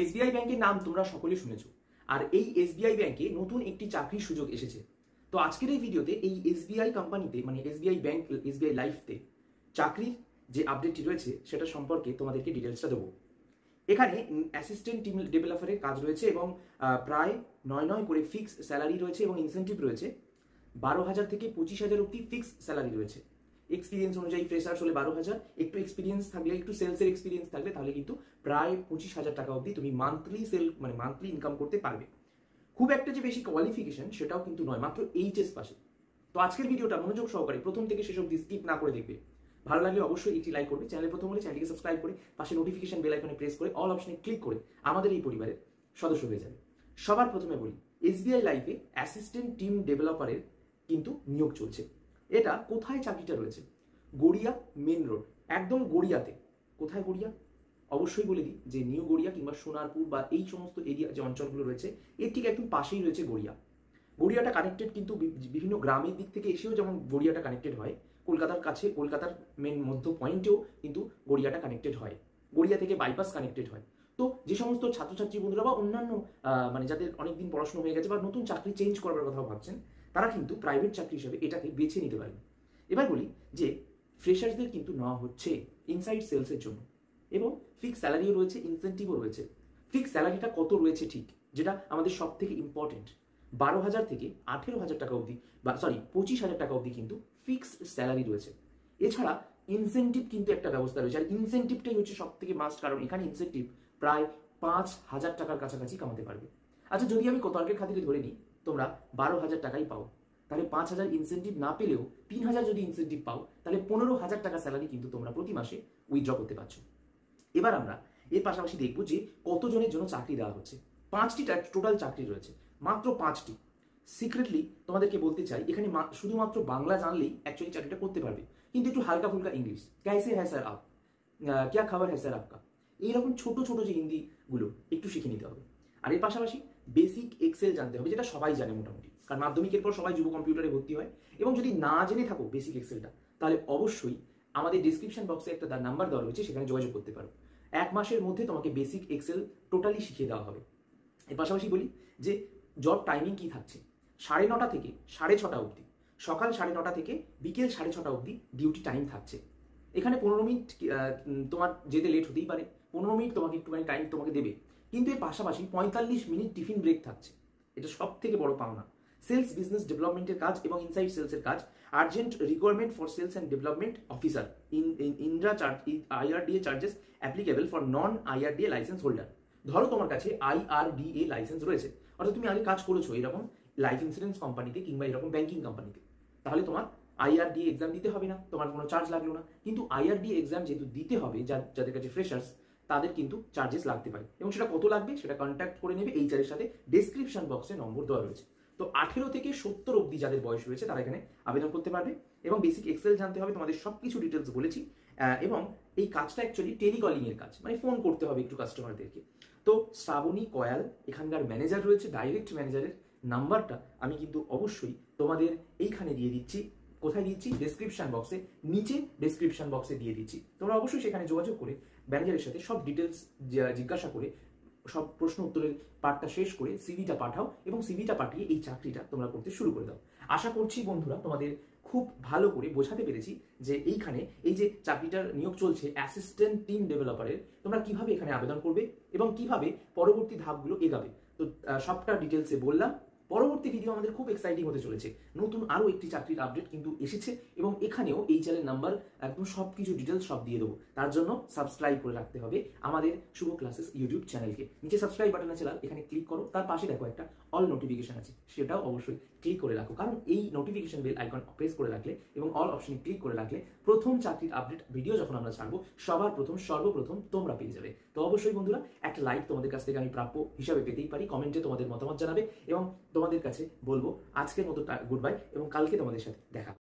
SBI ব্যাংকের নাম তোমরা সকলে শুনেছো, আর এই এসবিআই ব্যাংকে নতুন একটি চাকরির সুযোগ এসেছে। তো আজকের এই ভিডিওতে এই এসবিআই কোম্পানিতে মানে এসবিআই ব্যাংক এসবিআই লাইফতে চাকরির যে আপডেটটি রয়েছে সেটা সম্পর্কে তোমাদেরকে ডিটেলসটা দেবো। এখানে অ্যাসিস্ট্যান্ট টিম ডেভেলপারের কাজ রয়েছে এবং প্রায় 9 করে ফিক্স স্যালারি রয়েছে এবং ইনসেন্টিভ রয়েছে। 12,000 থেকে 25,000 অব্দি ফিক্স স্যালারি রয়েছে। এক্সপিরিয়েন্স অনুযায়ী ফ্রেশার্স হলে 12,000, একটু এক্সপিরিয়েন্স থাকলে, একটু সেলসের এক্সপিরিয়েন্স থাকলে তাহলে কিন্তু প্রায় 25,000 টাকা অব্দি তুমি মান্থলি ইনকাম করতে পারবে। খুব একটা যে বেশি কোয়ালিফিকেশন সেটাও কিন্তু নয়, মাত্র এইচএস পাশে। তো আজকের ভিডিওটা মনোযোগ সহকারে প্রথম থেকে শেষ অব্দি স্কিপ না করে দেখবে। ভালো লাগলে অবশ্যই একটি লাইক করবে, চ্যানেলে প্রথম হলে চ্যানেলটিকে সাবস্ক্রাইব করে পাশে নোটিফিকেশন বেল আইকনে প্রেস করে অল অপশনে ক্লিক করে আমাদের এই পরিবারের সদস্য হয়ে যাবে। সবার প্রথমে বলি, এসবিআই লাইফে অ্যাসিস্ট্যান্ট টিম ডেভেলপারের কিন্তু নিয়োগ চলছে। এটা কোথায় চাকরিটা রয়েছে? গড়িয়া মেন রোড, একদম গড়িয়াতে। কোথায় গড়িয়া? অবশ্যই বলে দিই যে নিউ গড়িয়া কিংবা সোনারপুর বা এই সমস্ত এরিয়া যে অঞ্চলগুলো রয়েছে এর ঠিক একদম পাশেই রয়েছে গড়িয়া। গড়িয়াটা কানেক্টেড কিন্তু বিভিন্ন গ্রামের দিক থেকে এসেও যেমন গড়িয়াটা কানেক্টেড হয়, কলকাতার কাছে কলকাতার মেন মধ্য পয়েন্টেও কিন্তু গড়িয়াটা কানেক্টেড হয়, গড়িয়া থেকে বাইপাস কানেক্টেড হয়। তো যে সমস্ত ছাত্রছাত্রী বন্ধুরা বা অন্যান্য মানে যাদের অনেকদিন পড়াশোনা হয়ে গেছে বা নতুন চাকরি চেঞ্জ করার কথা ভাবছেন, তারা কিন্তু প্রাইভেট চাকরি হিসেবে এটাকে বেছে নিতে পারেন। এবার বলি যে ফ্রেশার্সদের কিন্তু নেওয়া হচ্ছে ইনসাইড সেলসের জন্য এবং ফিক্স স্যালারিও রয়েছে, ইনসেন্টিভও রয়েছে। ফিক্স স্যালারিটা কত রয়েছে ঠিক, যেটা আমাদের সব থেকে ইম্পর্টেন্ট, 12,000 থেকে 18,000 টাকা অবধি, বা 25,000 টাকা অবধি কিন্তু ফিক্সড স্যালারি রয়েছে। এছাড়া ইনসেন্টিভ কিন্তু একটা ব্যবস্থা রয়েছে, আর ইনসেন্টিভটাই হচ্ছে সব থেকে মাস্ট, কারণ এখানে ইনসেন্টিভ প্রায় 5,000 টাকার কাছাকাছি কামাতে পারবে। আচ্ছা, যদি আমি তর্কের খাতিরে ধরে নিই তোমরা 12,000 টাকাই পাও, তাহলে 5,000 ইনসেন্টিভ না পেলেও 3,000 যদি ইনসেন্টিভ পাও তাহলে 15,000 টাকা স্যালারি কিন্তু তোমরা প্রতি মাসে উইথড্র করতে পারছো। এবার আমরা এর পাশাপাশি দেখবো যে কতজনের জন্য চাকরি দেওয়া হচ্ছে। 5টি টোটাল চাকরি রয়েছে, মাত্র 5টি। সিক্রেটলি তোমাদেরকে বলতে চাই, এখানে শুধুমাত্র বাংলা জানলেই অ্যাকচুয়ালি চাকরিটা করতে পারবে, কিন্তু একটু হালকা ফুলকা ইংলিশ, ক্যাসে হ্যাঁ স্যার আপ, ক্যা খাবার হ্যাঁ স্যার আপকা, এইরকম ছোট ছোট যে হিন্দিগুলো একটু শিখে নিতে হবে। আর এর পাশাপাশি বেসিক এক্সেল জানতে হবে, যেটা সবাই জানে মোটামুটি, কারণ মাধ্যমিকের পর সবাই যুব কম্পিউটারে ভর্তি হয়। এবং যদি না জেনে থাকো বেসিক এক্সেলটা, তাহলে অবশ্যই আমাদের ডিসক্রিপশন বক্সে একটা তার নাম্বার দেওয়া রয়েছে, সেখানে যোগাযোগ করতে পারো। 1 মাসের মধ্যে তোমাকে বেসিক এক্সেল টোটালি শিখিয়ে দেওয়া হবে। এর পাশাপাশি বলি যে জব টাইমিং কি থাকছে, 9:30 থেকে 6:30 অবধি, সকাল 9:30 থেকে বিকেল 6:30 অবধি ডিউটি টাইম থাকছে। এখানে 15 মিনিট তোমার যেতে লেট হতেই পারে, 15 মিনিট তোমাকে একটুখানি টাইম তোমাকে দেবে, কিন্তু এর পাশাপাশি 45 মিনিট টিফিন ব্রেক থাকছে। এটা সব থেকে বড় পাওনা। সেলস বিজনেস ডেভেলপমেন্টের কাজ এবং ইনসাইড সেলসের কাজ। Urgent requirement for sales and development officer ইন্ড্রা IRDA charges applicable for non IRDA licence holder. ধরো তোমার কাছে IRDA লাইসেন্স রয়েছে, অর্থাৎ তুমি আগে কাজ করেছো এরকম লাইফ ইন্স্যুরেন্স কোম্পানিতে কিংবা এরকম ব্যাংকিং কোম্পানিতে, তাহলে তোমার IRDA এক্সাম দিতে হবে না, তোমার কোনো চার্জ লাগলো না। কিন্তু IRDA এক্সাম যেহেতু দিতে হবে, যাদের কাছে ফ্রেশার্স, তাদের কিন্তু চার্জেস লাগতে পারে, এবং সেটা কত লাগবে সেটা কন্ট্যাক্ট করে নেবে HR এর সাথে। ডেসক্রিপশন বক্সে নম্বর দেওয়া রয়েছে। তো 18 থেকে 70 অবধি যাদের বয়স রয়েছে তারা এখানে আবেদন করতে পারবে। এবং বেসিক এক্সেল জানতে হবে, তোমাদের সবকিছু ডিটেলস বলেছি। এবং এই কাজটা অ্যাকচুয়ালি টেলিকলিং এর কাজ, মানে ফোন করতে হবে একটু কাস্টমারদেরকে। তো শ্রাবণী কয়াল এখানকার ম্যানেজার রয়েছে, ডাইরেক্ট ম্যানেজারের নাম্বারটা আমি কিন্তু অবশ্যই তোমাদের এইখানে দিয়ে দিচ্ছি। কোথায় দিচ্ছি? ডেসক্রিপশন বক্সে, নিচে ডেসক্রিপশন বক্সে দিয়ে দিচ্ছি। তোমরা অবশ্যই সেখানে যোগাযোগ করে ম্যানেজারের সাথে সব ডিটেলস জিজ্ঞাসা করে সব প্রশ্ন উত্তরের পার্টটা শেষ করে সিভিটা পাঠাও, এবং সিভিটা পাঠিয়ে এই চাকরিটা তোমরা করতে শুরু করে দাও। আশা করছি বন্ধুরা তোমাদের খুব ভালো করে বোঝাতে পেরেছি যে এইখানে এই যে চাকরিটার নিয়োগ চলছে অ্যাসিস্ট্যান্ট টিম ডেভেলপারের, তোমরা কিভাবে এখানে আবেদন করবে এবং কিভাবে পরবর্তী ধাপগুলো এগাবে। তো সবটা ডিটেলসে বললাম। পরবর্তী ভিডিও আমাদের খুব এক্সাইটিং হতে চলেছে, নতুন আরো একটি চাকরির আপডেট কিন্তু এসেছে, এবং এখানেও এই চ্যানেল নাম্বার একদম সবকিছু ডিটেলস সব দিয়ে দেবো। তার জন্য সাবস্ক্রাইব করে রাখতে হবে আমাদের শুভ ক্লাসেস ইউটিউব চ্যানেলকে। নিচে সাবস্ক্রাইব বাটন আছে লাল, এখানে ক্লিক করো, তার পাশে দেখো একটা অল নোটিফিকেশন আছে, সেটাও অবশ্যই ক্লিক করে রাখো, কারণ এই নোটিফিকেশন বেল আইকন প্রেস করে রাখলে এবং অল অপশনে ক্লিক করে রাখলে প্রথম চাকরির আপডেট ভিডিও যখন আমরা ছাড়বো সর্বপ্রথম তোমরা পেয়ে যাবে। তো অবশ্যই বন্ধুরা একটা লাইক তোমাদের কাছ থেকে আমি প্রাপ্য হিসাবে পেতেই পারি, কমেন্টে তোমাদের মতামত জানাবে, এবং তোমাদের কাছে বলবো আজকের মতো গুড বাই, এবং কালকে তোমাদের সাথে দেখা।